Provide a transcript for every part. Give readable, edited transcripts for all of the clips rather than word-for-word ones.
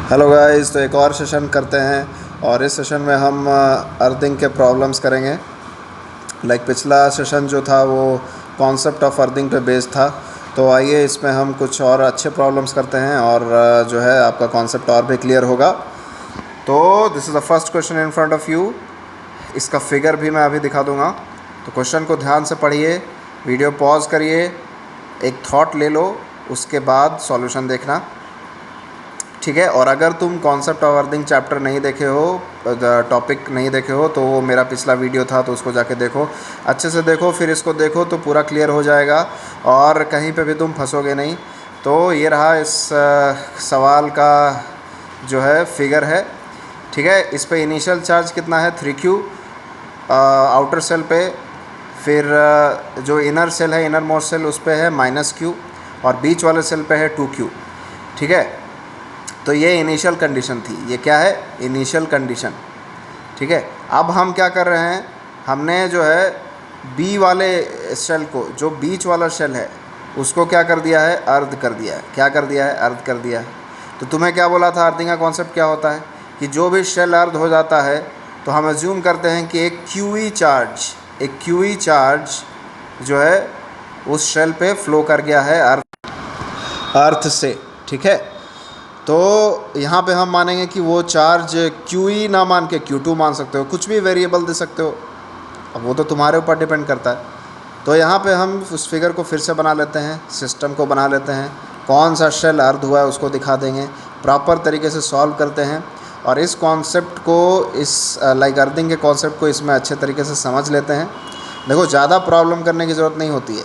Hello guys, तो एक और सेशन करते हैं और इस सेशन में हम अर्थिंग के प्रॉब्लम्स करेंगे। पिछला सेशन जो था वो कॉन्सेप्ट ऑफ अर्थिंग पे बेस्ड था। तो आइए इसमें हम कुछ और अच्छे प्रॉब्लम्स करते हैं और जो है आपका कॉन्सेप्ट और भी क्लियर होगा। तो this is the first question in front of you. इसका फिगर भी मैं अभी दिखा दूंगा, तो क्वेश्चन को ध्यान से पढ़िए, वीडियो पॉज करिए, एक थॉट ले लो, उसके बाद सॉल्यूशन देखना, ठीक है। और अगर तुम कॉन्सेप्ट ऑफ अर्थिंग चैप्टर नहीं देखे हो, टॉपिक नहीं देखे हो, तो वो मेरा पिछला वीडियो था, तो उसको जाके देखो, अच्छे से देखो, फिर इसको देखो तो पूरा क्लियर हो जाएगा और कहीं पे भी तुम फंसोगे नहीं। तो ये रहा इस सवाल का जो है फिगर है, ठीक है। इस पे इनिशियल चार्ज कितना है 3Q आउटर सेल पे, फिर जो इनर सेल है, इनर मोस्ट सेल, उस पे है -Q और बीच वाले सेल पे है 2Q, ठीक है। तो ये इनिशियल कंडीशन थी। ये क्या है? इनिशियल कंडीशन, ठीक है। अब हम क्या कर रहे हैं, हमने जो है बी वाले शेल को, जो बीच वाला शेल है, उसको क्या कर दिया है? अर्ध कर दिया है। क्या कर दिया है? अर्ध कर दिया है। तो तुम्हें क्या बोला था, अर्थिंग का कॉन्सेप्ट क्या होता है कि जो भी शेल अर्ध हो जाता है तो हम एज्यूम करते हैं कि एक क्यूई चार्ज जो है उस शेल पे फ्लो कर गया है अर्थ से, ठीक है। तो यहाँ पे हम मानेंगे कि वो चार्ज क्यू ना मान के Q2 मान सकते हो, कुछ भी वेरिएबल दे सकते हो, अब वो तो तुम्हारे ऊपर डिपेंड करता है। तो यहाँ पे हम उस फिगर को फिर से बना लेते हैं, सिस्टम को बना लेते हैं, कौन सा शेल अर्ध हुआ है उसको दिखा देंगे, प्रॉपर तरीके से सॉल्व करते हैं और इस कॉन्सेप्ट को, इस अर्थिंग के कॉन्सेप्ट को इसमें अच्छे तरीके से समझ लेते हैं। देखो, ज़्यादा प्रॉब्लम करने की ज़रूरत नहीं होती है,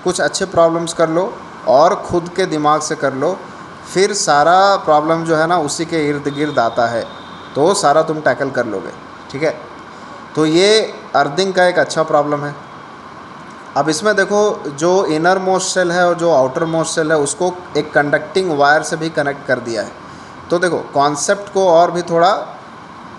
कुछ अच्छे प्रॉब्लम्स कर लो और ख़ुद के दिमाग से कर लो, फिर सारा प्रॉब्लम जो है ना उसी के इर्द गिर्द आता है, तो सारा तुम टैकल कर लोगे, ठीक है। तो ये अर्थिंग का एक अच्छा प्रॉब्लम है। अब इसमें देखो, जो इनर मोस्ट सेल है और जो आउटर मोस्ट सेल है उसको एक कंडक्टिंग वायर से भी कनेक्ट कर दिया है। तो देखो, कॉन्सेप्ट को और भी थोड़ा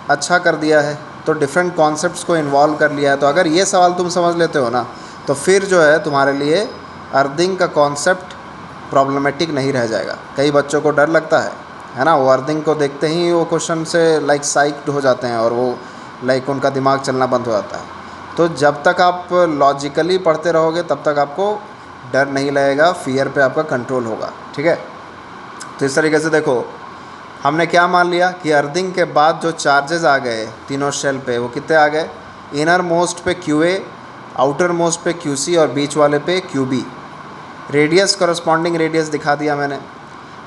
अच्छा कर दिया है, तो डिफरेंट कॉन्सेप्ट्स को इन्वॉल्व कर लिया है। तो अगर ये सवाल तुम समझ लेते हो ना, तो फिर जो है तुम्हारे लिए अर्थिंग का कॉन्सेप्ट प्रॉब्लमेटिक नहीं रह जाएगा। कई बच्चों को डर लगता है ना, वो अर्थिंग को देखते ही वो क्वेश्चन से साइक्ड हो जाते हैं और वो उनका दिमाग चलना बंद हो जाता है। तो जब तक आप लॉजिकली पढ़ते रहोगे तब तक आपको डर नहीं लगेगा, फियर पे आपका कंट्रोल होगा, ठीक है। तो इस तरीके से देखो, हमने क्या मान लिया कि अर्थिंग के बाद जो चार्जेस आ गए तीनों शेल पे, वो कितने आ गए? इनर मोस्ट पे QA, आउटर मोस्ट पे QC और बीच वाले पे QB। रेडियस, करस्पॉन्डिंग रेडियस दिखा दिया मैंने।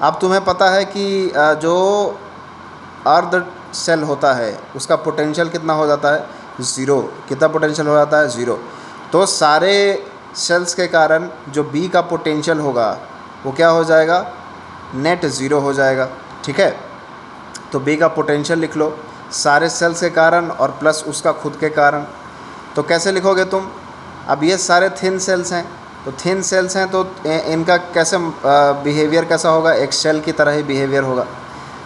अब तुम्हें पता है कि जो अर्ध सेल होता है उसका पोटेंशियल कितना हो जाता है? 0। कितना पोटेंशियल हो जाता है? 0। तो सारे सेल्स के कारण जो B का पोटेंशियल होगा वो क्या हो जाएगा? नेट 0 हो जाएगा, ठीक है। तो B का पोटेंशियल लिख लो, सारे सेल्स के कारण और प्लस उसका खुद के कारण। तो कैसे लिखोगे तुम? अब ये सारे थिन सेल्स हैं, तो थिन सेल्स हैं तो इनका कैसे बिहेवियर कैसा होगा? एक शेल की तरह ही बिहेवियर होगा,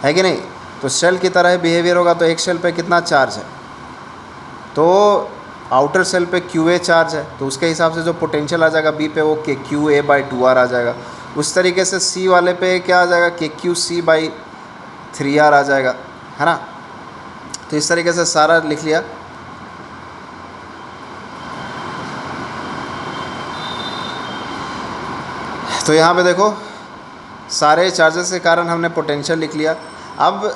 है कि नहीं? तो शेल की तरह ही बिहेवियर होगा, तो एक शेल पे कितना चार्ज है? तो आउटर सेल पे QA चार्ज है, तो उसके हिसाब से जो पोटेंशियल आ जाएगा B पे, वो KQA/2R आ जाएगा। उस तरीके से C वाले पे क्या आ जाएगा? KQC/3R आ जाएगा, है ना। तो इस तरीके से सारा लिख लिया। तो यहाँ पे देखो, सारे चार्जेस के कारण हमने पोटेंशियल लिख लिया। अब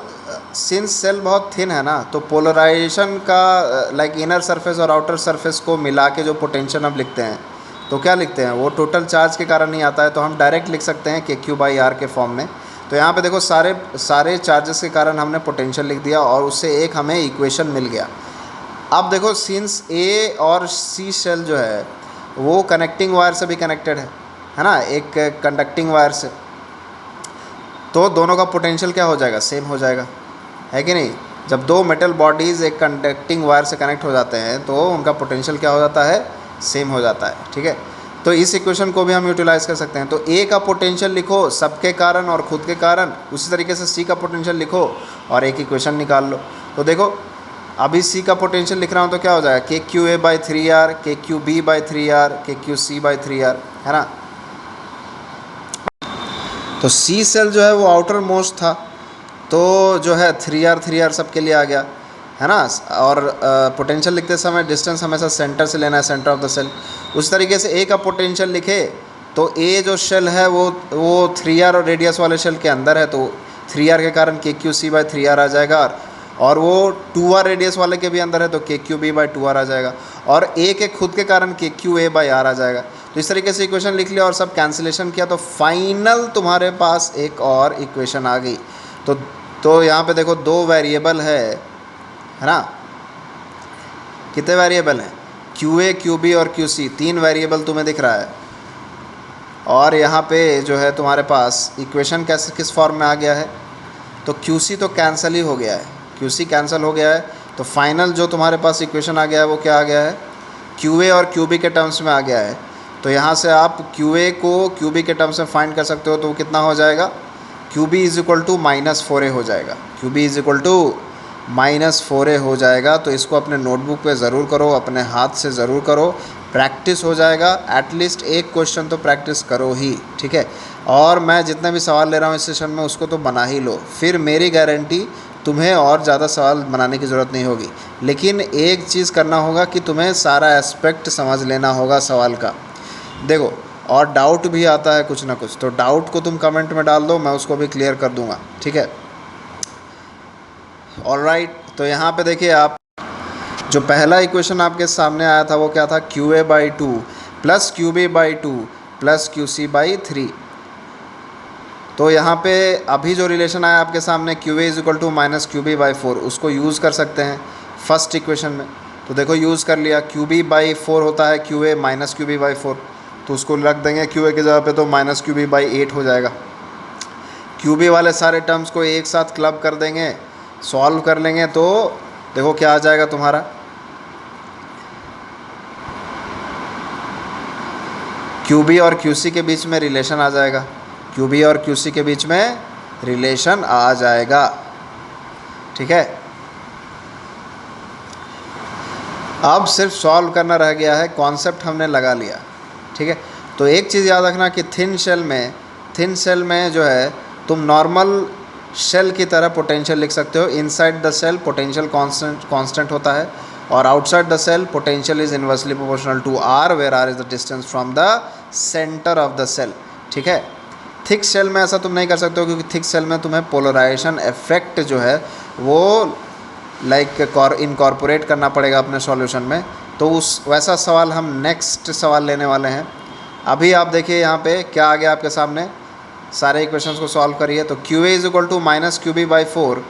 सिंस सेल बहुत थिन है ना, तो पोलराइजेशन का इनर सरफेस और आउटर सरफेस को मिला के जो पोटेंशियल हम लिखते हैं, तो क्या लिखते हैं? वो टोटल चार्ज के कारण नहीं आता है, तो हम डायरेक्ट लिख सकते हैं KQ/R के फॉर्म में। तो यहाँ पे देखो, सारे चार्जेस के कारण हमने पोटेंशियल लिख दिया और उससे एक हमें इक्वेशन मिल गया। अब देखो, सिंस A और C सेल जो है वो कनेक्टिंग वायर से भी कनेक्टेड है ना, एक कंडक्टिंग वायर से, तो दोनों का पोटेंशियल क्या हो जाएगा? सेम हो जाएगा, है कि नहीं। जब दो मेटल बॉडीज़ एक कंडक्टिंग वायर से कनेक्ट हो जाते हैं तो उनका पोटेंशियल क्या हो जाता है? सेम हो जाता है, ठीक है। तो इस इक्वेशन को भी हम यूटिलाइज़ कर सकते हैं। तो A का पोटेंशियल लिखो सबके कारण और खुद के कारण, उसी तरीके से C का पोटेंशियल लिखो और एक इक्वेशन निकाल लो। तो देखो, अभी C का पोटेंशियल लिख रहा हूँ तो क्या हो जाएगा? KQA/3R, KQB/3R, KQC/3R, है ना। तो C सेल जो है वो आउटर मोस्ट था, तो जो है 3R सबके लिए आ गया है ना। और पोटेंशियल लिखते समय डिस्टेंस हमेशा सेंटर से लेना है, सेंटर ऑफ द सेल। उस तरीके से ए का पोटेंशियल लिखे तो ए जो शेल है वो 3R और रेडियस वाले शेल के अंदर है, तो 3R के कारण KQC/3R आ जाएगा। और वो 2R रेडियस वाले के भी अंदर है तो KQB/2R आ जाएगा। और ए के खुद के कारण KQA/R आ जाएगा। तो इस तरीके से इक्वेशन लिख लिया और सब कैंसिलेशन किया तो फाइनल तुम्हारे पास एक और इक्वेशन आ गई। तो यहाँ पे देखो दो वेरिएबल है ना। कितने वेरिएबल हैं? QA, QB और QC, 3 वेरिएबल तुम्हें दिख रहा है। और यहाँ पे जो है तुम्हारे पास इक्वेशन कैसे किस फॉर्म में आ गया है, तो QC तो कैंसिल ही हो गया है, QC कैंसिल हो गया है। तो फाइनल जो तुम्हारे पास इक्वेशन आ गया है वो क्या आ गया है? QA और QB के टर्म्स में आ गया है। तो यहाँ से आप QA को QB के टर्म्स में फाइंड कर सकते हो, तो वो कितना हो जाएगा? QB is equal to -4A हो जाएगा। QB is equal to -4A हो जाएगा। तो इसको अपने नोटबुक पे ज़रूर करो, अपने हाथ से ज़रूर करो, प्रैक्टिस हो जाएगा। एटलीस्ट एक क्वेश्चन तो प्रैक्टिस करो ही, ठीक है। और मैं जितने भी सवाल ले रहा हूँ इस सेशन में उसको तो बना ही लो, फिर मेरी गारंटी तुम्हें और ज़्यादा सवाल बनाने की ज़रूरत नहीं होगी। लेकिन एक चीज़ करना होगा कि तुम्हें सारा एस्पेक्ट समझ लेना होगा सवाल का। देखो, और डाउट भी आता है कुछ ना कुछ, तो डाउट को तुम कमेंट में डाल दो, मैं उसको भी क्लियर कर दूंगा, ठीक है। ऑलराइट, तो यहाँ पे देखिए आप, जो पहला इक्वेशन आपके सामने आया था वो क्या था? QA/2 plus QB/2 plus QC/3। तो यहाँ पे अभी जो रिलेशन आया आपके सामने QA is equal to -QB/4, उसको यूज़ कर सकते हैं फर्स्ट इक्वेशन में। तो देखो यूज़ कर लिया, QB/4 होता है QA -QB/4, तो उसको रख देंगे QA की जगह पे, तो -QB/8 हो जाएगा। QB वाले सारे टर्म्स को एक साथ क्लब कर देंगे, सॉल्व कर लेंगे, तो देखो क्या आ जाएगा तुम्हारा। QB और QC के बीच में रिलेशन आ जाएगा, QB और QC के बीच में रिलेशन आ जाएगा, ठीक है। अब सिर्फ सॉल्व करना रह गया है, कॉन्सेप्ट हमने लगा लिया, ठीक है। तो एक चीज़ याद रखना कि थिन शेल में जो है तुम नॉर्मल शेल की तरह पोटेंशियल लिख सकते हो। Inside the cell potential constant होता है, और outside the cell potential is inversely proportional to R, where R is the distance from the centre of the cell, ठीक है। थिक सेल में ऐसा तुम नहीं कर सकते हो, क्योंकि थिक सेल में तुम्हें पोलराइजेशन इफेक्ट जो है वो इनकॉर्पोरेट करना पड़ेगा अपने सॉल्यूशन में। तो उस वैसा सवाल हम नेक्स्ट सवाल लेने वाले हैं। अभी आप देखिए यहाँ पे क्या आ गया आपके सामने, सारे इक्वेशंस को सॉल्व करिए। तो QA is equal to -QB/4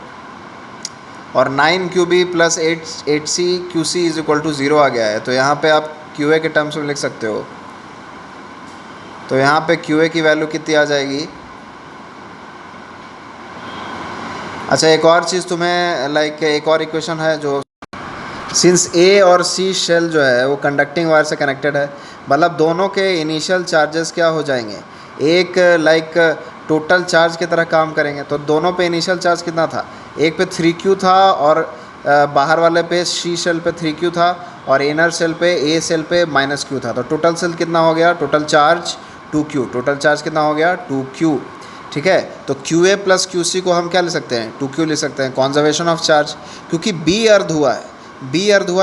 और 9QB plus 8C QC is equal to 0 आ गया है। तो यहाँ पे आप QA के टर्म्स में लिख सकते हो। तो यहाँ पे QA की वैल्यू कितनी आ जाएगी? अच्छा, एक और चीज़ तुम्हें एक और इक्वेशन है, जो सिंस A और C शेल जो है वो कंडक्टिंग वायर से कनेक्टेड है, मतलब दोनों के इनिशियल चार्जेस क्या हो जाएंगे, एक टोटल चार्ज की तरह काम करेंगे। तो दोनों पे इनिशियल चार्ज कितना था? एक पे 3Q था और बाहर वाले पे C शेल पे 3Q था, और इनर सेल पे A सेल पे -Q था। तो टोटल सेल कितना हो गया? Total charge 2Q। Total charge कितना हो गया? 2Q, ठीक है। तो QA प्लस QC को हम क्या ले सकते हैं? 2Q ले सकते हैं, कॉन्जर्वेशन ऑफ चार्ज, क्योंकि B अर्ध हुआ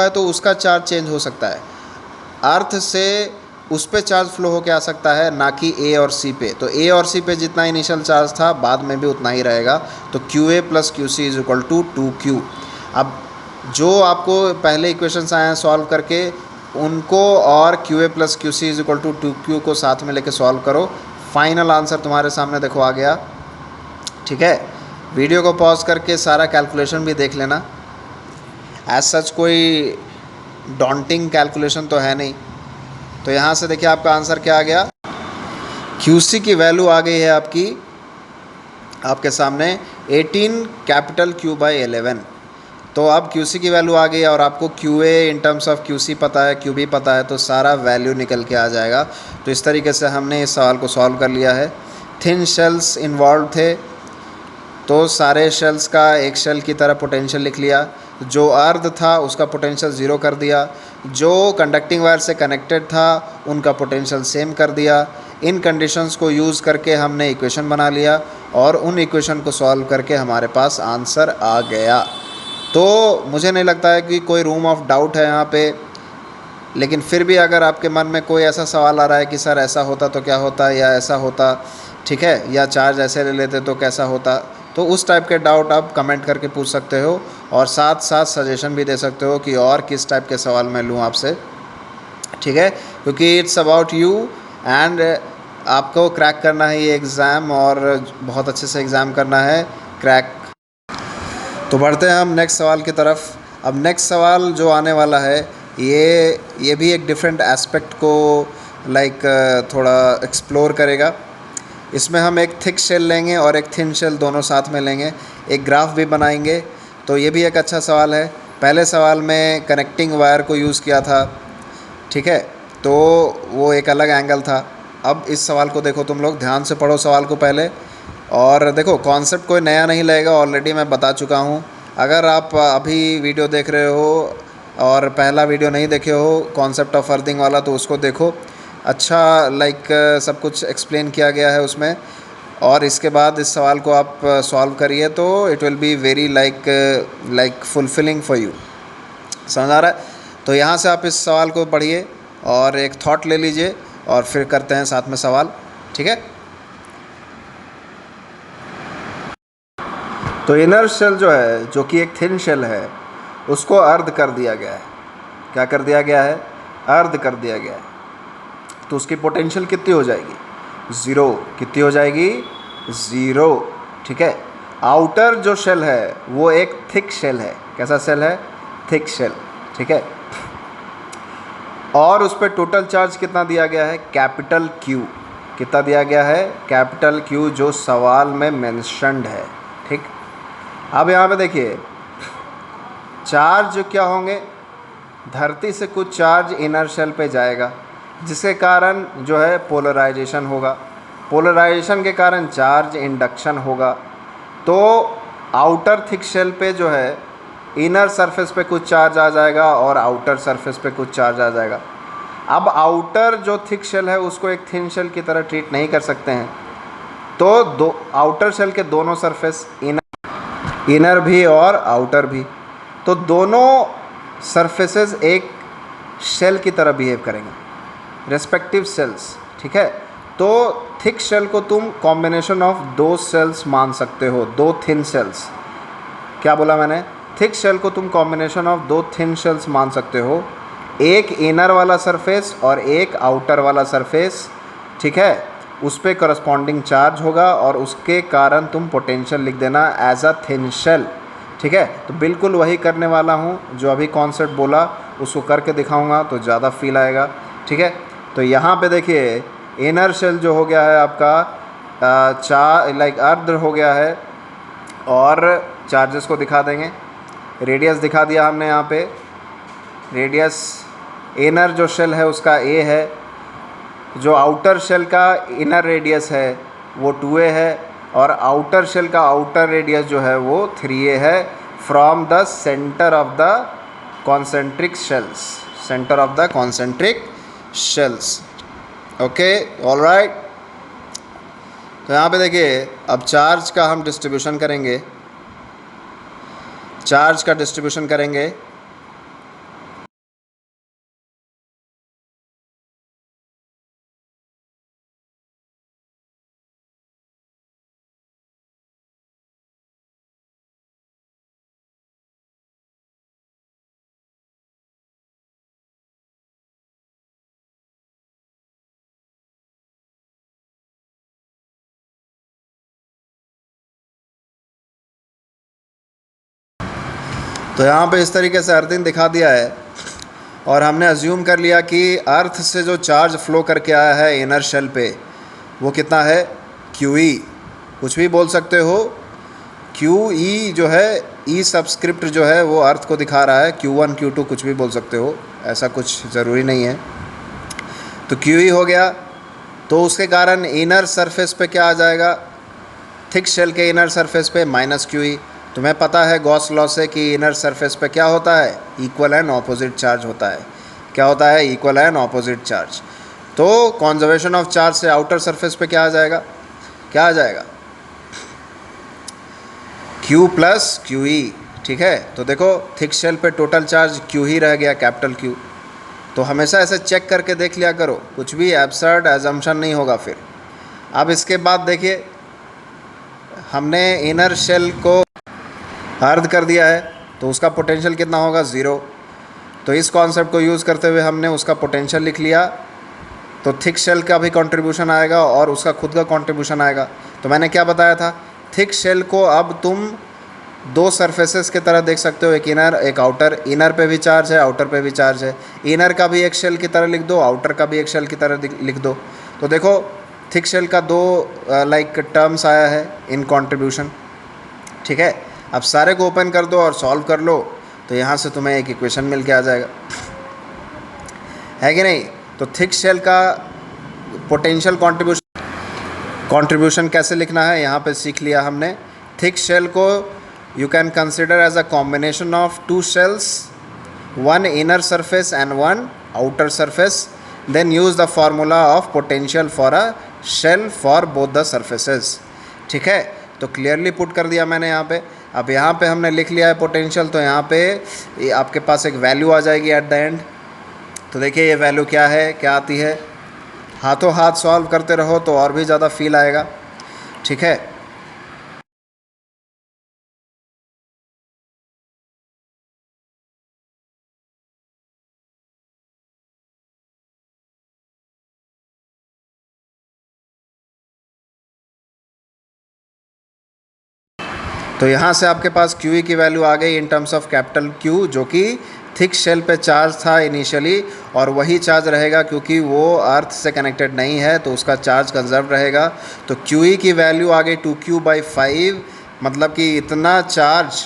है तो उसका चार्ज चेंज हो सकता है, अर्थ से उस पे चार्ज फ्लो होके आ सकता है, ना कि A और C पे। तो A और C पे जितना इनिशियल चार्ज था बाद में भी उतना ही रहेगा। तो QA plus QC is equal to 2Q। अब जो आपको पहले इक्वेशंस आए हैं सॉल्व करके, उनको और QA plus QC is equal to 2Q को साथ में लेके सॉल्व करो। फाइनल आंसर तुम्हारे सामने देखो आ गया, ठीक है। वीडियो को पॉज करके सारा कैलकुलेशन भी देख लेना। एज सच कोई डॉन्टिंग कैलकुलेशन तो है नहीं। तो यहाँ से देखिए आपका आंसर क्या आ गया, QC की वैल्यू आ गई है आपके सामने 18Q/11। तो अब QC की वैल्यू आ गई है और आपको QA in terms of QC पता है, QB पता है, तो सारा वैल्यू निकल के आ जाएगा। तो इस तरीके से हमने इस सवाल को सॉल्व कर लिया है। थिन शेल्स इन्वॉल्व थे, तो सारे शेल्स का एक शेल की तरह पोटेंशियल लिख लिया। जो अर्ध था उसका पोटेंशियल 0 कर दिया, जो कंडक्टिंग वायर से कनेक्टेड था उनका पोटेंशियल सेम कर दिया। इन कंडीशंस को यूज़ करके हमने इक्वेशन बना लिया और उन इक्वेशन को सॉल्व करके हमारे पास आंसर आ गया। तो मुझे नहीं लगता है कि कोई रूम ऑफ डाउट है यहाँ पे, लेकिन फिर भी अगर आपके मन में कोई ऐसा सवाल आ रहा है कि सर ऐसा होता तो क्या होता, या ऐसा होता, ठीक है, या चार्ज ऐसे ले लेते तो कैसा होता, तो उस टाइप के डाउट आप कमेंट करके पूछ सकते हो, और साथ साथ सजेशन भी दे सकते हो कि और किस टाइप के सवाल मैं लूँ आपसे, ठीक है, क्योंकि इट्स अबाउट यू एंड आपको क्रैक करना है ये एग्ज़ाम, और बहुत अच्छे से एग्ज़ाम करना है क्रैक। तो बढ़ते हैं हम नेक्स्ट सवाल की तरफ। अब नेक्स्ट सवाल जो आने वाला है ये भी एक डिफरेंट एस्पेक्ट को थोड़ा एक्सप्लोर करेगा। इसमें हम एक थिक शेल लेंगे और एक थिन शेल दोनों साथ में लेंगे, एक ग्राफ भी बनाएंगे। तो ये भी एक अच्छा सवाल है। पहले सवाल में कनेक्टिंग वायर को यूज़ किया था, ठीक है, तो वो एक अलग एंगल था। अब इस सवाल को देखो, तुम लोग ध्यान से पढ़ो सवाल को पहले, और देखो कॉन्सेप्ट कोई नया नहीं लगेगा, ऑलरेडी मैं बता चुका हूँ। अगर आप अभी वीडियो देख रहे हो और पहला वीडियो नहीं देखे हो कॉन्सेप्ट ऑफ अर्थिंग वाला, तो उसको देखो, अच्छा सब कुछ एक्सप्लेन किया गया है उसमें, और इसके बाद इस सवाल को आप सॉल्व करिए तो it will be very fulfilling for you. समझ आ रहा है? तो यहाँ से आप इस सवाल को पढ़िए और एक थॉट ले लीजिए, और फिर करते हैं साथ में सवाल, ठीक है। तो इनर शेल जो है, जो कि एक थिन शेल है, उसको अर्ध कर दिया गया है। क्या कर दिया गया है? अर्ध कर दिया गया है। तो उसकी पोटेंशियल कितनी हो जाएगी? ज़ीरो। कितनी हो जाएगी? ज़ीरो, ठीक है। आउटर जो शेल है वो एक थिक शेल है। कैसा शेल है? थिक शेल, ठीक है। और उस पर टोटल चार्ज कितना दिया गया है? Capital Q. कितना दिया गया है? कैपिटल क्यू, जो सवाल में मेंशन्ड है, ठीक। अब यहाँ पे देखिए, चार्ज क्या होंगे? धरती से कुछ चार्ज इनर शेल पे जाएगा, जिसके कारण जो है पोलराइजेशन होगा। पोलराइजेशन के कारण चार्ज इंडक्शन होगा। तो आउटर थिक शेल पे जो है इनर सरफेस पे कुछ चार्ज आ जाएगा और आउटर सरफेस पे कुछ चार्ज आ जाएगा। अब आउटर जो थिक शेल है उसको एक थिन शेल की तरह ट्रीट नहीं कर सकते हैं, तो दो आउटर शेल के दोनों सरफेस, इनर भी और आउटर भी, तो दोनों सरफेसेस एक शेल की तरह बिहेव करेंगे, रेस्पेक्टिव सेल्स, ठीक है। तो थिक शेल को तुम कॉम्बिनेशन ऑफ दो सेल्स मान सकते हो, दो थिन सेल्स। क्या बोला मैंने? थिक शेल को तुम कॉम्बिनेशन ऑफ दो थिन शेल्स मान सकते हो, एक इनर वाला सरफेस और एक आउटर वाला सरफेस, ठीक है। उस पर करस्पॉन्डिंग चार्ज होगा और उसके कारण तुम पोटेंशियल लिख देना एज अ थिन शेल, ठीक है। तो बिल्कुल वही करने वाला हूँ जो अभी कॉन्सेप्ट बोला, उसको करके दिखाऊंगा तो ज़्यादा फील आएगा, ठीक है। तो यहाँ पे देखिए, इनर शेल जो हो गया है आपका अर्ध हो गया है, और चार्जेस को दिखा देंगे। रेडियस दिखा दिया हमने यहाँ पे। रेडियस इनर जो शेल है उसका ए है, जो आउटर शेल का इनर रेडियस है वो 2a है, और आउटर शेल का आउटर रेडियस जो है वो 3a है, from the centre of the concentric shells, centre of the concentric shells. Okay, all right. तो यहाँ पे देखिए, अब चार्ज का हम डिस्ट्रीब्यूशन करेंगे, चार्ज का डिस्ट्रीब्यूशन करेंगे। तो यहाँ पे इस तरीके से अर्थिंग दिखा दिया है, और हमने अज्यूम कर लिया कि अर्थ से जो चार्ज फ्लो करके आया है इनर शेल पे वो कितना है? QE। कुछ भी बोल सकते हो। QE जो है, ई सबस्क्रिप्ट जो है वो अर्थ को दिखा रहा है, Q1 Q2 कुछ भी बोल सकते हो, ऐसा कुछ ज़रूरी नहीं है। तो QE हो गया, तो उसके कारण इनर सरफेस पे क्या आ जाएगा? थिक शेल के इनर सरफेस पे -QE। तुम्हें पता है गॉस लॉ से कि इनर सरफेस पे क्या होता है? इक्वल एंड ऑपोजिट चार्ज होता है। क्या होता है? Equal and opposite charge. तो कॉन्जर्वेशन ऑफ चार्ज से आउटर सरफेस पे क्या आ जाएगा? क्या आ जाएगा? Q प्लस क्यू ई, ठीक है। तो देखो थिक शेल पे टोटल चार्ज Q ही रह गया, कैपिटल Q। तो हमेशा ऐसे चेक करके देख लिया करो, कुछ भी एब्सर्ड एजम्पशन नहीं होगा फिर। अब इसके बाद देखिए, हमने इनर शेल को अर्ध कर दिया है, तो उसका पोटेंशियल कितना होगा, 0। तो इस कॉन्सेप्ट को यूज़ करते हुए हमने उसका पोटेंशियल लिख लिया। तो थिक शेल का भी कंट्रीब्यूशन आएगा और उसका खुद का कंट्रीब्यूशन आएगा। तो मैंने क्या बताया था, थिक शेल को अब तुम दो सरफेसेस की तरह देख सकते हो, एक इनर एक आउटर। इनर पे भी चार्ज है, आउटर पे भी चार्ज है। इनर का भी एक शेल की तरह लिख दो, आउटर का भी एक शेल की तरह लिख दो। तो देखो थिक शेल का दो टर्म्स आया है इन कंट्रीब्यूशन, ठीक है। अब सारे को ओपन कर दो और सॉल्व कर लो, तो यहाँ से तुम्हें एक इक्वेशन मिल के आ जाएगा, है कि नहीं। तो थिक शेल का पोटेंशियल कंट्रीब्यूशन कैसे लिखना है यहाँ पे सीख लिया हमने। थिक शेल को you can consider as a combination of two shells, one inner surface and one outer surface. Then use the formula of potential for a shell for both the surfaces, ठीक है। तो clearly put कर दिया मैंने यहाँ पे। अब यहाँ पे हमने लिख लिया है पोटेंशियल, तो यहाँ पे आपके पास एक वैल्यू आ जाएगी एट द एंड। तो देखिए ये वैल्यू क्या है, क्या आती है। हाथों हाथ सॉल्व करते रहो तो और भी ज़्यादा फील आएगा, ठीक है। तो यहाँ से आपके पास क्यू ई की वैल्यू आ गई in terms of capital Q, जो कि थिक शेल पे चार्ज था इनिशियली, और वही चार्ज रहेगा क्योंकि वो अर्थ से कनेक्टेड नहीं है, तो उसका चार्ज कंजर्व रहेगा। तो क्यू ई की वैल्यू आ गई 2Q/5, मतलब कि इतना चार्ज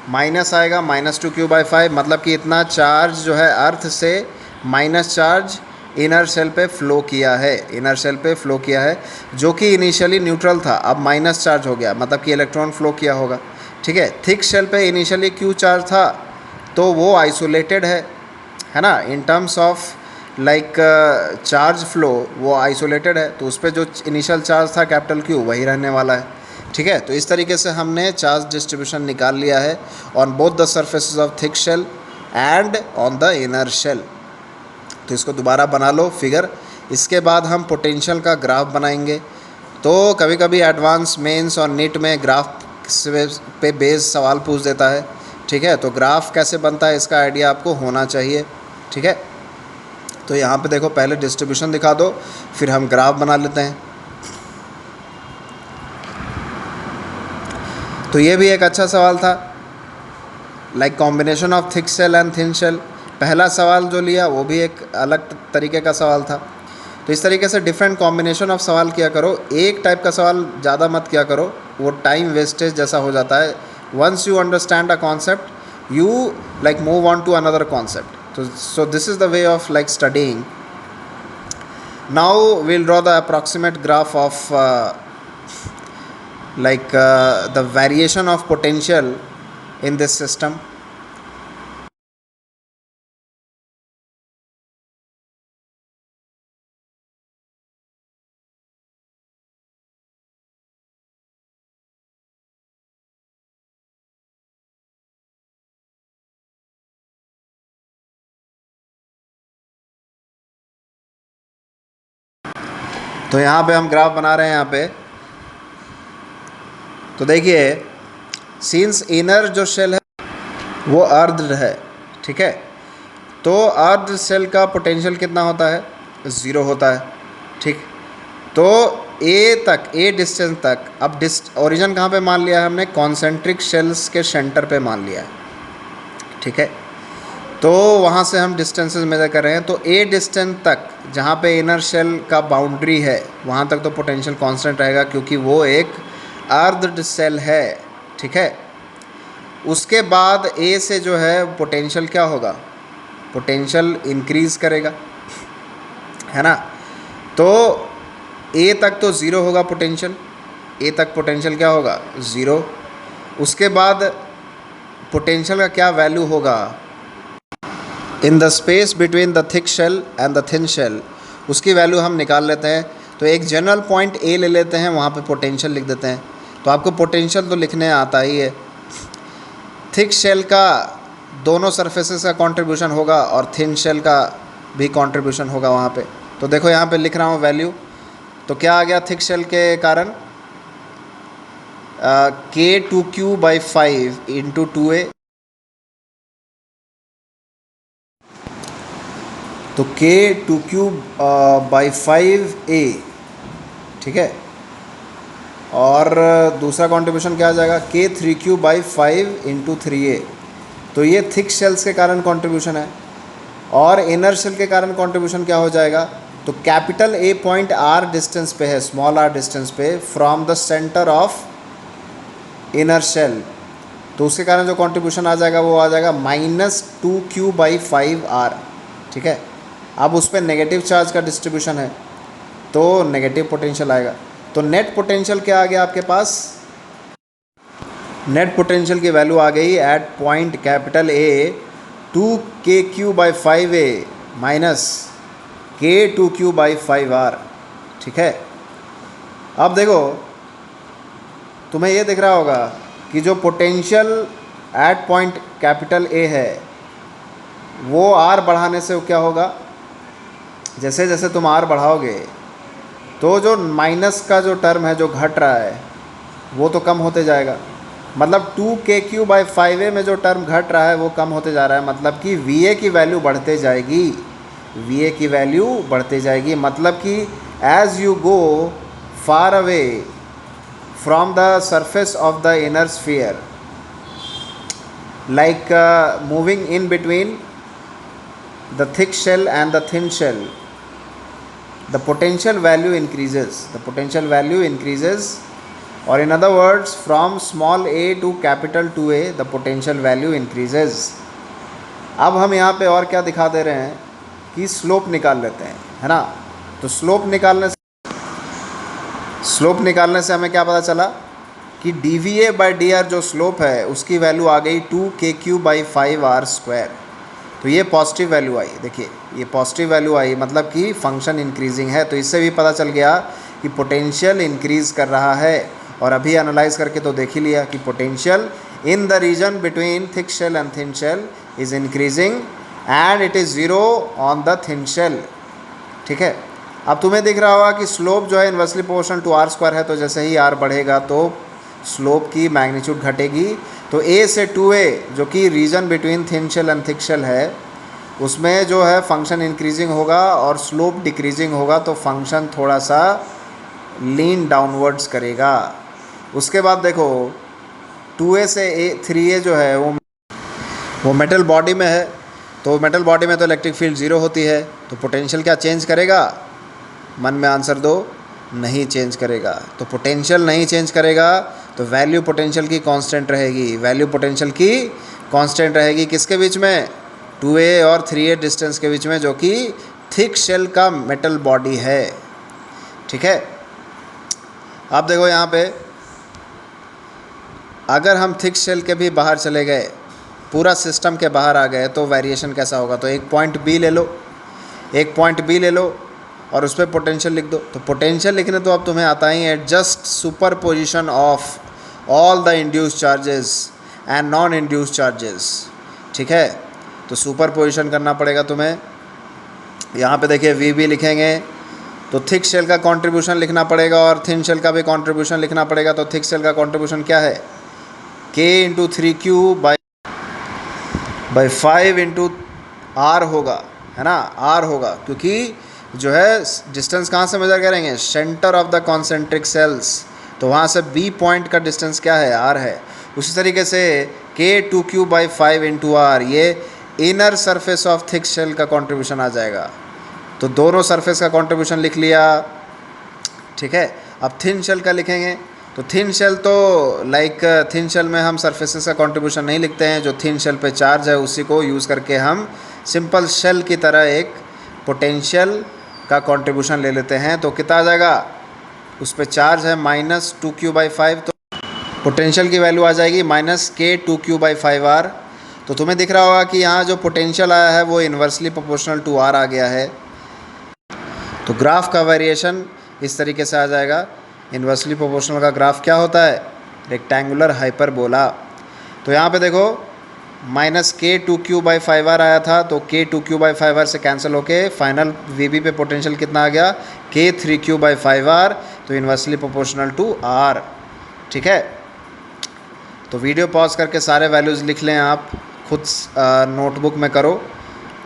माइनस आएगा, -2Q/5, मतलब कि इतना चार्ज जो है अर्थ से माइनस चार्ज इनर शेल पे फ़्लो किया है, इनर शेल पे फ़्लो किया है, जो कि इनिशियली न्यूट्रल था, अब माइनस चार्ज हो गया, मतलब कि इलेक्ट्रॉन फ़्लो किया होगा, ठीक है। थिक शेल पे इनिशियली क्यू चार्ज था, तो वो आइसोलेटेड है ना, in terms of like charge flow वो आइसोलेटेड है। तो उस पर जो इनिशियल चार्ज था कैपिटल क्यू वही रहने वाला है, ठीक है। तो इस तरीके से हमने चार्ज डिस्ट्रीब्यूशन निकाल लिया है on both the surfaces of thick shell and on the inner shell. तो इसको दोबारा बना लो फिगर। इसके बाद हम पोटेंशियल का ग्राफ बनाएंगे। तो कभी कभी एडवांस मेंस और नीट में ग्राफ पे बेस्ड सवाल पूछ देता है, ठीक है। तो ग्राफ कैसे बनता है इसका आइडिया आपको होना चाहिए, ठीक है। तो यहाँ पे देखो, पहले डिस्ट्रीब्यूशन दिखा दो, फिर हम ग्राफ बना लेते हैं। तो ये भी एक अच्छा सवाल था, like combination of thick shell and thin shell. पहला सवाल जो लिया वो भी एक अलग तरीके का सवाल था। तो इस तरीके से डिफरेंट कॉम्बिनेशन ऑफ सवाल किया करो, एक टाइप का सवाल ज़्यादा मत किया करो, वो टाइम वेस्टेज जैसा हो जाता है। Once you understand a concept you like move on to another concept. तो so this is the way of like studying. Now we'll draw the approximate graph of the variation of potential in this system। तो यहाँ पे हम graph बना रहे हैं यहाँ पे। तो देखिए, सिंस इनर जो शेल है वो अर्ध है, ठीक है। तो अर्ध शेल का पोटेंशियल कितना होता है, 0 होता है, ठीक। तो ए डिस्टेंस तक, अब ओरिजिन कहाँ पे मान लिया है हमने, कॉन्सेंट्रिक शेल्स के सेंटर पे मान लिया है, ठीक है। तो वहाँ से हम डिस्टेंसेस मेजर कर रहे हैं। तो ए डिस्टेंस तक जहाँ पे इनर शेल का बाउंड्री है वहाँ तक तो पोटेंशियल कांस्टेंट रहेगा, क्योंकि वो एक अर्ध शेल है, ठीक है। उसके बाद ए से जो है पोटेंशियल क्या होगा, पोटेंशियल इंक्रीज़ करेगा, है ना। तो ए तक तो 0 होगा पोटेंशियल, ए तक पोटेंशियल क्या होगा, 0। उसके बाद पोटेंशियल का क्या वैल्यू होगा in the space between the thick shell and the thin shell, उसकी वैल्यू हम निकाल लेते हैं। तो एक जनरल पॉइंट ए ले लेते हैं, वहाँ पे पोटेंशियल लिख देते हैं। तो आपको पोटेंशियल तो लिखने आता ही है। थिक शेल का दोनों सरफेसेस का कंट्रीब्यूशन होगा और थिन शेल का भी कंट्रीब्यूशन होगा वहाँ पे। तो देखो यहाँ पे लिख रहा हूँ वैल्यू, तो क्या आ गया थिक शेल के कारण K2Q/5 इंटू 2A, तो K2Q/5A, ठीक है। और दूसरा कंट्रीब्यूशन क्या आ जाएगा K3Q/5 इंटू 3A। तो ये थिक शेल्स के कारण कंट्रीब्यूशन है। और इनर शेल के कारण कंट्रीब्यूशन क्या हो जाएगा, तो capital A point R distance पे है, स्मॉल r डिस्टेंस पे from the centre of inner shell, तो उसके कारण जो कंट्रीब्यूशन आ जाएगा वो आ जाएगा -2Q/5R, ठीक है। अब उस पर नेगेटिव चार्ज का डिस्ट्रीब्यूशन है तो नेगेटिव पोटेंशियल आएगा। तो नेट पोटेंशियल क्या आ गया आपके पास, नेट पोटेंशियल की वैल्यू आ गई at point capital A 2KQ/5A minus K2Q/5R, ठीक है। अब देखो तुम्हें ये दिख रहा होगा कि जो potential at point capital A है वो R बढ़ाने से क्या होगा, जैसे जैसे तुम R बढ़ाओगे तो जो माइनस का जो टर्म है जो घट रहा है वो तो कम होते जाएगा। मतलब 2KQ/5A में जो टर्म घट रहा है वो कम होते जा रहा है, मतलब कि VA की वैल्यू बढ़ते जाएगी, VA की वैल्यू बढ़ते जाएगी। मतलब कि as you go far away from the surface of the inner sphere, like moving in between the thick shell and the thin shell, the potential value increases, the potential value increases, or in other words from small a to capital 2A the potential value increases। अब हम यहाँ पे और क्या दिखा दे रहे हैं कि स्लोप निकाल लेते हैं, है ना। तो स्लोप निकालने से हमें क्या पता चला कि dVA/dr जो स्लोप है उसकी वैल्यू आ गई 2KQ/5R²। तो ये पॉजिटिव वैल्यू आई, देखिए ये पॉजिटिव वैल्यू आई, मतलब कि फंक्शन इंक्रीजिंग है। तो इससे भी पता चल गया कि पोटेंशियल इंक्रीज़ कर रहा है। और अभी एनालाइज करके तो देख ही लिया कि potential in the region between thick shell and thin shell is increasing and it is 0 on the thin shell, ठीक है। अब तुम्हें दिख रहा होगा कि स्लोप जो है इन्वर्सली प्रोपोर्शनल टू R² है, तो जैसे ही R बढ़ेगा तो स्लोप की मैग्नीट्यूड घटेगी। तो A से 2A जो कि region between thin shell and thick shell है उसमें जो है फंक्शन इंक्रीजिंग होगा और स्लोप डिक्रीजिंग होगा, तो फंक्शन थोड़ा सा लीन डाउनवर्ड्स करेगा। उसके बाद देखो 2A से 3A जो है वो मेटल बॉडी में है, तो मेटल बॉडी में तो इलेक्ट्रिक फील्ड 0 होती है, तो पोटेंशियल क्या चेंज करेगा, मन में आंसर दो, नहीं चेंज करेगा। तो पोटेंशियल नहीं चेंज करेगा तो वैल्यू पोटेंशियल की कांस्टेंट रहेगी, वैल्यू पोटेंशियल की कांस्टेंट रहेगी किसके बीच में, 2A और 3A डिस्टेंस के बीच में, जो कि थिक शेल का मेटल बॉडी है, ठीक है। अब देखो यहाँ पे अगर हम थिक शेल के भी बाहर चले गए, पूरा सिस्टम के बाहर आ गए, तो वेरिएशन कैसा होगा। तो एक पॉइंट B ले लो, एक पॉइंट B ले लो और उस पर पोटेंशियल लिख दो। तो पोटेंशियल लिखने तो अब तुम्हें आता ही है, just super position of all the induce charges and non induce charges, ठीक है। तो सुपर पोजिशन करना पड़ेगा तुम्हें। यहाँ पे देखिए VB लिखेंगे तो थिक शेल का कंट्रीब्यूशन लिखना पड़ेगा और थिन शेल का भी कंट्रीब्यूशन लिखना पड़ेगा। तो थिक शेल का कंट्रीब्यूशन क्या है, K×3Q/5 इंटू R होगा, है ना, R होगा, क्योंकि जो है डिस्टेंस कहाँ से मेजर करेंगे, centre of the concentric cells, तो वहाँ से B पॉइंट का डिस्टेंस क्या है, R है। उसी तरीके से K2Q/5 इंटू R ये inner surface of thick shell का कंट्रीब्यूशन आ जाएगा। तो दोनों सरफेस का कंट्रीब्यूशन लिख लिया, ठीक है। अब थिन शेल का लिखेंगे, तो थिन शेल तो थिन शेल में हम सरफेसेस का कंट्रीब्यूशन नहीं लिखते हैं, जो थिन शेल पे चार्ज है उसी को यूज़ करके हम सिंपल शेल की तरह एक पोटेंशियल का कंट्रीब्यूशन ले लेते हैं। तो कितना आ जाएगा, उस पर चार्ज है -2Q/5, तो पोटेंशियल की वैल्यू आ जाएगी -K2Q/5R। तो तुम्हें दिख रहा होगा कि यहाँ जो पोटेंशियल आया है वो इन्वर्सली प्रोपोर्शनल टू R आ गया है। तो ग्राफ का वेरिएशन इस तरीके से आ जाएगा। इन्वर्सली प्रोपोर्शनल का ग्राफ क्या होता है, रेक्टेंगुलर हाइपरबोला। तो यहाँ पे देखो -k2q/5r आया था, तो k2q/5r से कैंसिल होके फाइनल वीबी पे पोटेंशियल कितना आ गया, k3q/5r, तो इन्वर्सली प्रोपोर्शनल टू r। ठीक है, तो वीडियो पॉज करके सारे वैल्यूज़ लिख लें, आप खुद नोटबुक में करो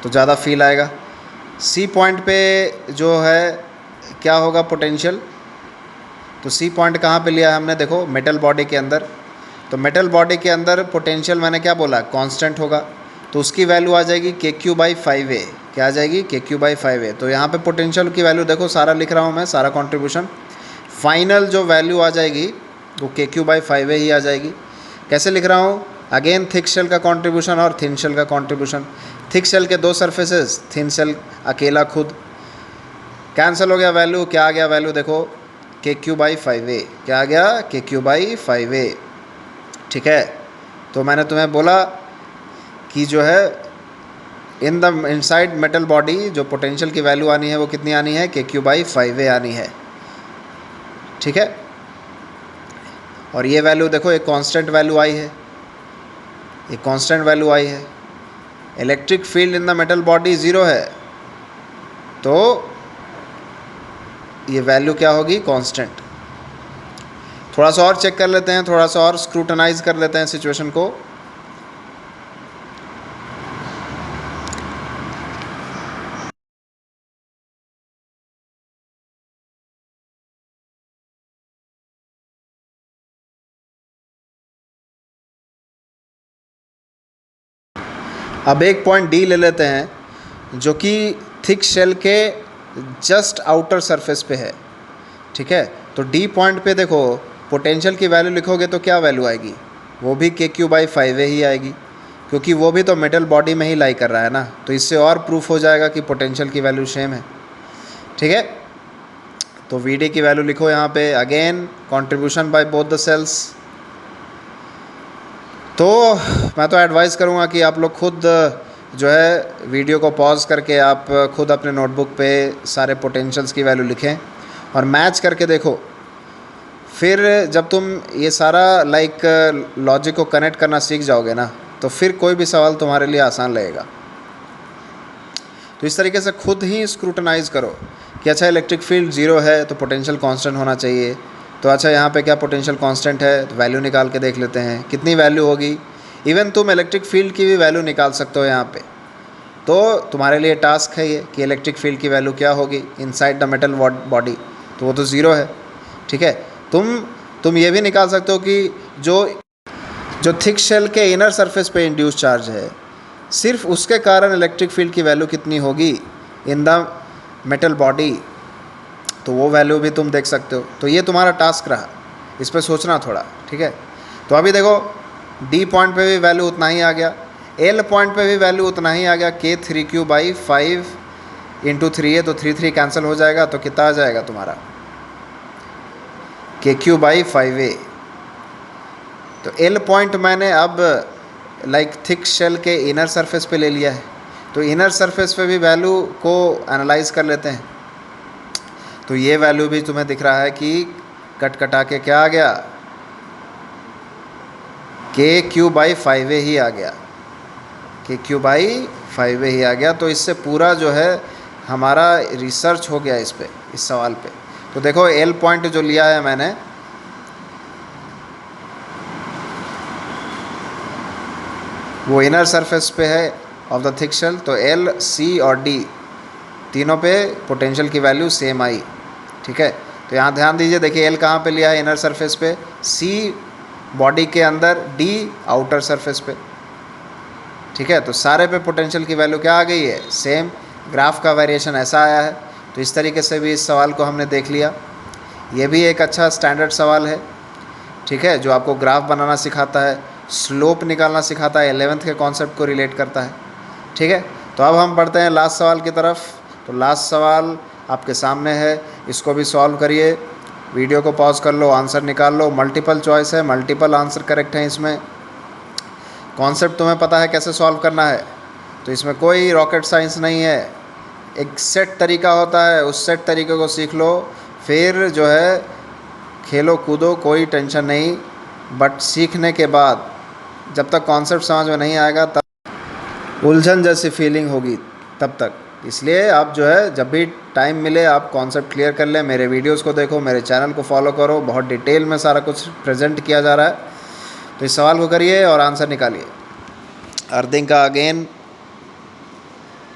तो ज़्यादा फील आएगा। सी पॉइंट पे जो है क्या होगा पोटेंशियल, तो सी पॉइंट कहाँ पे लिया है हमने, देखो मेटल बॉडी के अंदर। तो मेटल बॉडी के अंदर पोटेंशियल मैंने क्या बोला, कांस्टेंट होगा, तो उसकी वैल्यू आ जाएगी KQ/5A। क्या आ जाएगी, KQ/5A। तो यहाँ पे पोटेंशियल की वैल्यू देखो, सारा लिख रहा हूँ मैं, सारा कंट्रीब्यूशन, फाइनल जो वैल्यू आ जाएगी वो KQ/5A ही आ जाएगी। कैसे लिख रहा हूँ, अगेन थिक शेल का कंट्रीब्यूशन और थिन शेल का कंट्रीब्यूशन। थिक शेल के दो सरफेसेस, थिन शेल अकेला खुद, कैंसिल हो गया वैल्यू, क्या आ गया वैल्यू देखो, KQ/5A। क्या आ गया, KQ/5A। ठीक है, तो मैंने तुम्हें बोला कि जो है in the inside metal body जो पोटेंशियल की वैल्यू आनी है वो कितनी आनी है, KQ/5A आनी है। ठीक है, और ये वैल्यू देखो एक कांस्टेंट वैल्यू आई है, एक कांस्टेंट वैल्यू आई है। Electric field in the metal body 0 है, तो ये वैल्यू क्या होगी, कांस्टेंट। थोड़ा सा और चेक कर लेते हैं, थोड़ा सा और स्क्रूटनाइज कर लेते हैं सिचुएशन को। अब एक पॉइंट डी ले लेते हैं जो कि थिक शेल के जस्ट आउटर सरफेस पे है। ठीक है, तो डी पॉइंट पे देखो पोटेंशियल की वैल्यू लिखोगे तो क्या वैल्यू आएगी, वो भी KQ/5A ही आएगी, क्योंकि वो भी तो मेटल बॉडी में ही लाई कर रहा है ना। तो इससे और प्रूफ हो जाएगा कि पोटेंशियल की वैल्यू सेम है। ठीक है, तो VD की वैल्यू लिखो यहाँ पे, again contribution by both the cells. तो मैं तो एडवाइस करूँगा कि आप लोग खुद जो है वीडियो को पॉज करके आप खुद अपने नोटबुक पे सारे पोटेंशियल्स की वैल्यू लिखें और मैच करके देखो। फिर जब तुम ये सारा लॉजिक को कनेक्ट करना सीख जाओगे ना, तो फिर कोई भी सवाल तुम्हारे लिए आसान लगेगा। तो इस तरीके से खुद ही स्क्रूटनाइज करो कि अच्छा इलेक्ट्रिक फील्ड 0 है तो पोटेंशियल कांस्टेंट होना चाहिए। तो अच्छा यहाँ पे क्या पोटेंशियल कांस्टेंट है, तो वैल्यू निकाल के देख लेते हैं कितनी वैल्यू होगी। इवन तुम इलेक्ट्रिक फील्ड की भी वैल्यू निकाल सकते हो यहाँ पे। तो तुम्हारे लिए टास्क है ये कि इलेक्ट्रिक फील्ड की वैल्यू क्या होगी इनसाइड द मेटल बॉडी, तो वो तो 0 है। ठीक है, तुम ये भी निकाल सकते हो कि जो थिक शेल के इनर सरफेस पे इंड्यूस चार्ज है, सिर्फ उसके कारण इलेक्ट्रिक फील्ड की वैल्यू कितनी होगी इन द मेटल बॉडी, तो वो वैल्यू भी तुम देख सकते हो। तो ये तुम्हारा टास्क रहा, इस पर सोचना थोड़ा। ठीक है, तो अभी देखो डी पॉइंट पे भी वैल्यू उतना ही आ गया, एल पॉइंट पे भी वैल्यू उतना ही आ गया, K3Q/5 × 3A, तो 3 कैंसिल हो जाएगा, तो कितना आ जाएगा तुम्हारा KQ/5A। तो एल पॉइंट मैंने अब थिक शेल के इनर सरफेस पे ले लिया है, तो इनर सरफेस पे भी वैल्यू को एनालाइज कर लेते हैं। तो ये वैल्यू भी तुम्हें दिख रहा है कि कट कटा के क्या आ गया, KQ/5A ही आ गया, KQ/5A ही आ गया। तो इससे पूरा जो है हमारा रिसर्च हो गया इस पे, इस सवाल पे। तो देखो एल पॉइंट जो लिया है मैंने, वो इनर सरफेस पे है ऑफ द थिक शेल, तो एल, सी और डी तीनों पे पोटेंशियल की वैल्यू सेम आई। ठीक है, तो यहाँ ध्यान दीजिए, देखिए एल कहाँ पे लिया है, इनर सरफेस पे, सी बॉडी के अंदर, डी आउटर सरफेस पे। ठीक है, तो सारे पे पोटेंशियल की वैल्यू क्या आ गई है, सेम। ग्राफ का वेरिएशन ऐसा आया है। तो इस तरीके से भी इस सवाल को हमने देख लिया। ये भी एक अच्छा स्टैंडर्ड सवाल है। ठीक है, जो आपको ग्राफ बनाना सिखाता है, स्लोप निकालना सिखाता है, 11th के कॉन्सेप्ट को रिलेट करता है। ठीक है, तो अब हम बढ़ते हैं लास्ट सवाल की तरफ। तो लास्ट सवाल आपके सामने है, इसको भी सॉल्व करिए। वीडियो को पॉज कर लो, आंसर निकाल लो। मल्टीपल चॉइस है, मल्टीपल आंसर करेक्ट है इसमें। कॉन्सेप्ट तुम्हें पता है कैसे सॉल्व करना है, तो इसमें कोई रॉकेट साइंस नहीं है। एक सेट तरीका होता है, उस सेट तरीके को सीख लो, फिर जो है खेलो कूदो, कोई टेंशन नहीं। बट सीखने के बाद जब तक कॉन्सेप्ट समझ में नहीं आएगा तब उलझन जैसी फीलिंग होगी तब तक। इसलिए आप जो है जब भी टाइम मिले आप कॉन्सेप्ट क्लियर कर लें, मेरे वीडियोस को देखो, मेरे चैनल को फॉलो करो, बहुत डिटेल में सारा कुछ प्रेजेंट किया जा रहा है। तो इस सवाल को करिए और आंसर निकालिए। अर्थिंग का अगेन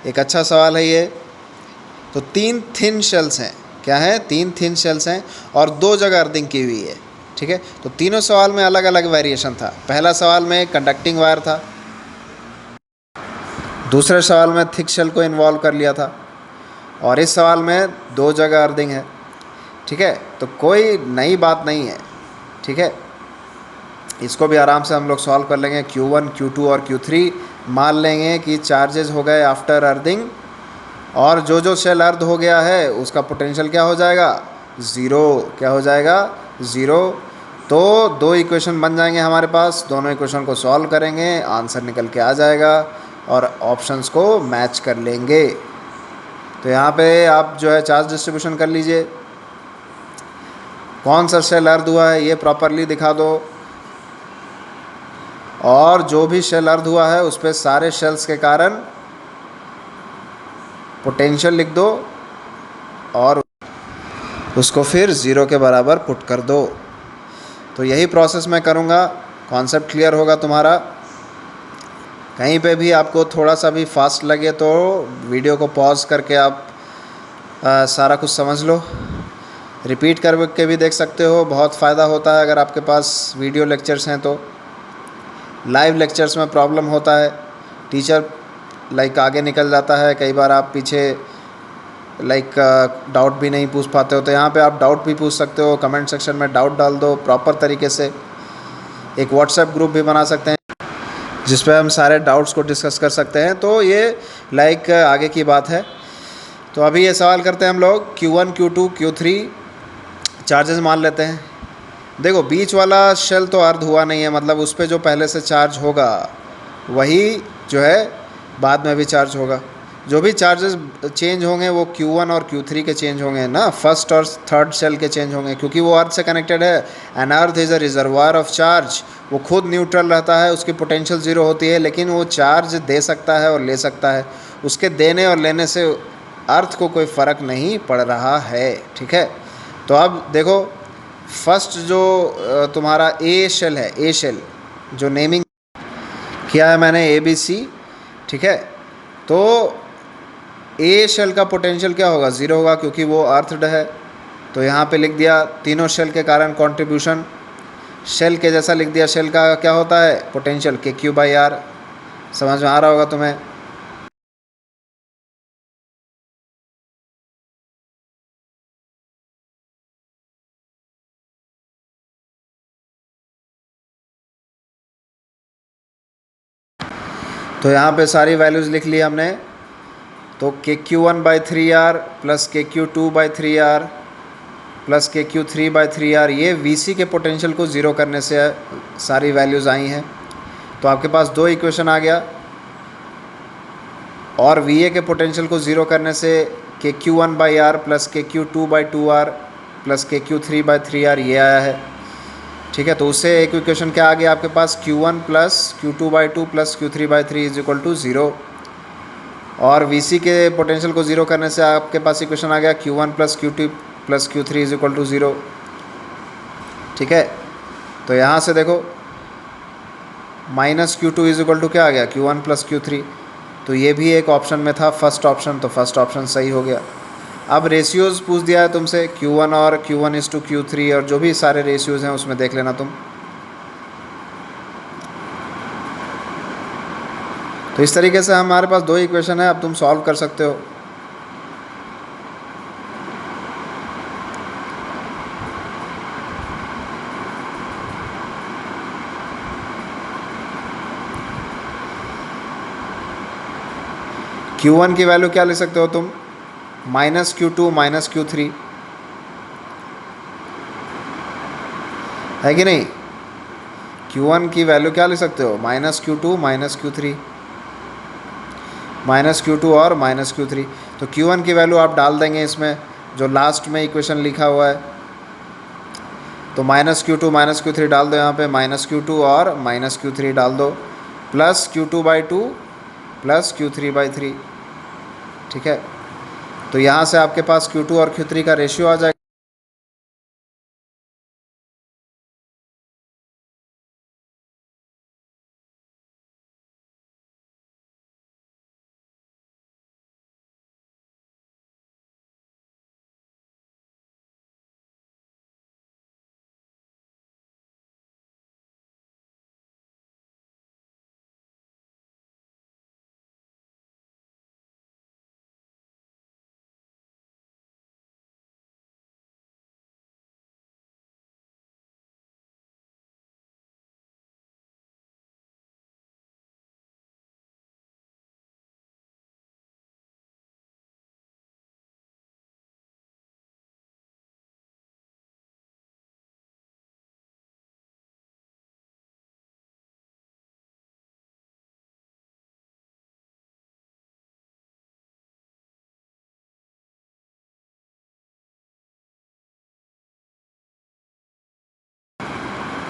एक अच्छा सवाल है ये। तो 3 थिन शेल्स हैं, क्या है, 3 थिन शेल्स हैं और 2 जगह अर्थिंग की हुई है, ठीक है। तो तीनों सवाल में अलग अलग वेरिएशन था। पहला सवाल में कंडक्टिंग वायर था, दूसरे सवाल में थिक शेल को इन्वॉल्व कर लिया था, और इस सवाल में 2 जगह अर्थिंग है, ठीक है। तो कोई नई बात नहीं है, ठीक है। इसको भी आराम से हम लोग सॉल्व कर लेंगे। Q1, Q2 और Q3 मान लेंगे कि चार्जेस हो गए आफ्टर अर्थिंग, और जो शेल अर्थ हो गया है उसका पोटेंशियल क्या हो जाएगा, ज़ीरो। क्या हो जाएगा, ज़ीरो। तो 2 इक्वेशन बन जाएंगे हमारे पास, दोनों इक्वेशन को सॉल्व करेंगे, आंसर निकल के आ जाएगा और ऑप्शंस को मैच कर लेंगे। तो यहाँ पे आप जो है चार्ज डिस्ट्रीब्यूशन कर लीजिए, कौन सा शेल अर्थ हुआ है ये प्रॉपरली दिखा दो, और जो भी शेल अर्थ हुआ है उस पर सारे शेल्स के कारण पोटेंशियल लिख दो और उसको फिर ज़ीरो के बराबर पुट कर दो। तो यही प्रोसेस मैं करूँगा, कॉन्सेप्ट क्लियर होगा तुम्हारा। कहीं पे भी आपको थोड़ा सा भी फास्ट लगे तो वीडियो को पॉज करके आप सारा कुछ समझ लो, रिपीट करके भी देख सकते हो, बहुत फ़ायदा होता है। अगर आपके पास वीडियो लेक्चर्स हैं तो लाइव लेक्चर्स में प्रॉब्लम होता है, टीचर आगे निकल जाता है, कई बार आप पीछे डाउट भी नहीं पूछ पाते हो। तो यहाँ पे आप डाउट भी पूछ सकते हो, कमेंट सेक्शन में डाउट डाल दो प्रॉपर तरीके से। एक व्हाट्सएप ग्रुप भी बना सकते हैं जिस पे हम सारे डाउट्स को डिस्कस कर सकते हैं। तो ये आगे की बात है। तो अभी ये सवाल करते हैं हम लोग, Q1, Q2, Q3 चार्जेस मान लेते हैं। देखो बीच वाला शेल तो अर्थ हुआ नहीं है, मतलब उस पर जो पहले से चार्ज होगा वही जो है बाद में भी चार्ज होगा। जो भी चार्जेस चेंज होंगे वो Q1 और Q3 के चेंज होंगे ना, फर्स्ट और थर्ड शेल के चेंज होंगे, क्योंकि वो अर्थ से कनेक्टेड है। An earth is a reservoir of charge, वो खुद न्यूट्रल रहता है, उसकी पोटेंशियल ज़ीरो होती है, लेकिन वो चार्ज दे सकता है और ले सकता है। उसके देने और लेने से अर्थ को कोई फ़र्क नहीं पड़ रहा है, ठीक है। तो अब देखो फर्स्ट जो तुम्हारा ए शेल है, ए शेल जो नेमिंग किया है मैंने ABC, ठीक है। तो ए शेल का पोटेंशियल क्या होगा, ज़ीरो होगा, क्योंकि वो अर्थड है। तो यहाँ पे लिख दिया तीनों शेल के कारण कंट्रीब्यूशन, शेल के जैसा लिख दिया। शेल का क्या होता है पोटेंशियल, KQ/R। समझ में आ रहा होगा तुम्हें। तो यहाँ पे सारी वैल्यूज़ लिख ली हमने। तो KQ1/3R plus KQ2/3R plus KQ3/3R, ये VC के पोटेंशियल को ज़ीरो करने से सारी वैल्यूज़ आई हैं। तो आपके पास 2 इक्वेशन आ गया, और VA के पोटेंशियल को ज़ीरो करने से KQ1/R plus KQ2/2R plus KQ3/3R ये आया है, ठीक है। तो उससे एक इक्वेशन क्या आ गया आपके पास, Q1 plus Q2/2 plus Q3/3 is equal to zero. और VC के पोटेंशियल को ज़ीरो करने से आपके पास इक्वेशन आ गया Q1 plus Q2 plus Q3 is equal to zero, ठीक है। तो यहाँ से देखो minus Q2 is equal to क्या आ गया, Q1 प्लस Q3। तो ये भी एक ऑप्शन में था, फर्स्ट ऑप्शन, तो फर्स्ट ऑप्शन सही हो गया। अब रेशियोज़ पूछ दिया है तुमसे, Q1 और Q1:Q3, और जो भी सारे रेशियोज़ हैं उसमें देख लेना तुम। तो इस तरीके से हमारे पास 2 इक्वेशन है, अब तुम सॉल्व कर सकते हो। Q1 की वैल्यू क्या ले सकते हो तुम, -Q2 -Q3, है कि नहीं। Q1 की वैल्यू क्या ले सकते हो, -Q2 -Q3, -Q2 और -Q3। तो Q1 की वैल्यू आप डाल देंगे इसमें, जो लास्ट में इक्वेशन लिखा हुआ है, तो -Q2 डाल दो यहाँ पे, -Q2 और -Q3 डाल दो, प्लस Q2/2 प्लस Q3/3। ठीक है, तो यहाँ से आपके पास Q2 और Q3 का रेशियो आ जाएगा।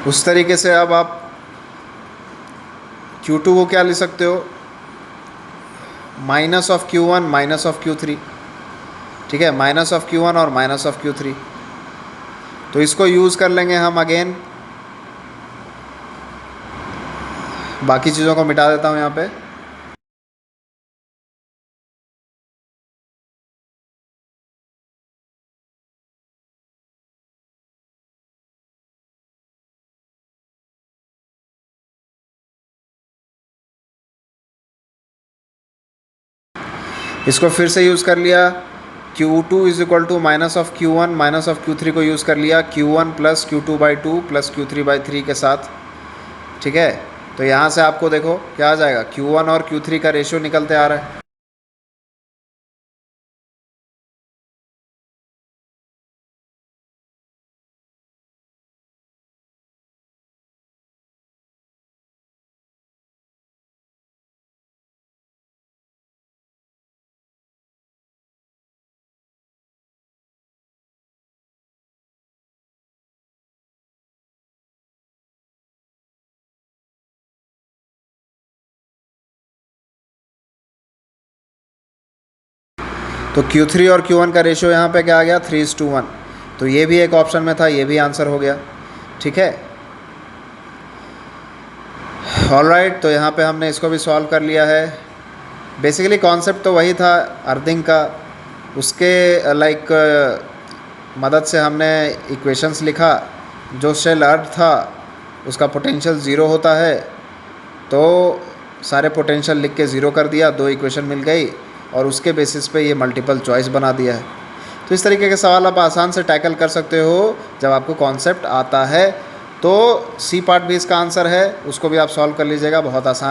उस तरीके से अब आप Q2 को क्या लिख सकते हो, -Q1 -Q3। ठीक है, -Q1 और -Q3, तो इसको यूज़ कर लेंगे हम अगेन। बाकी चीज़ों को मिटा देता हूँ यहाँ पे। इसको फिर से यूज़ कर लिया, Q2 = -Q1 -Q3 को यूज़ कर लिया Q1 + Q2/2 + Q3/3 के साथ। ठीक है, तो यहाँ से आपको देखो क्या आ जाएगा, Q1 और Q3 का रेशियो निकलते आ रहा है। तो Q3 और Q1 का रेशियो यहाँ पे क्या आ गया, 3:1। तो ये भी एक ऑप्शन में था, ये भी आंसर हो गया। ठीक है, ऑलराइट, तो यहाँ पे हमने इसको भी सॉल्व कर लिया है। बेसिकली कॉन्सेप्ट तो वही था अर्थिंग का, उसके लाइक मदद से हमने इक्वेशंस लिखा। जो शेल अर्थ था उसका पोटेंशियल ज़ीरो होता है, तो सारे पोटेंशियल लिख के ज़ीरो कर दिया, 2 इक्वेशन मिल गई, और उसके बेसिस पे ये मल्टीपल चॉइस बना दिया है। तो इस तरीके के सवाल आप आसान से टैकल कर सकते हो जब आपको कॉन्सेप्ट आता है। तो सी पार्ट भी इसका आंसर है, उसको भी आप सॉल्व कर लीजिएगा, बहुत आसान।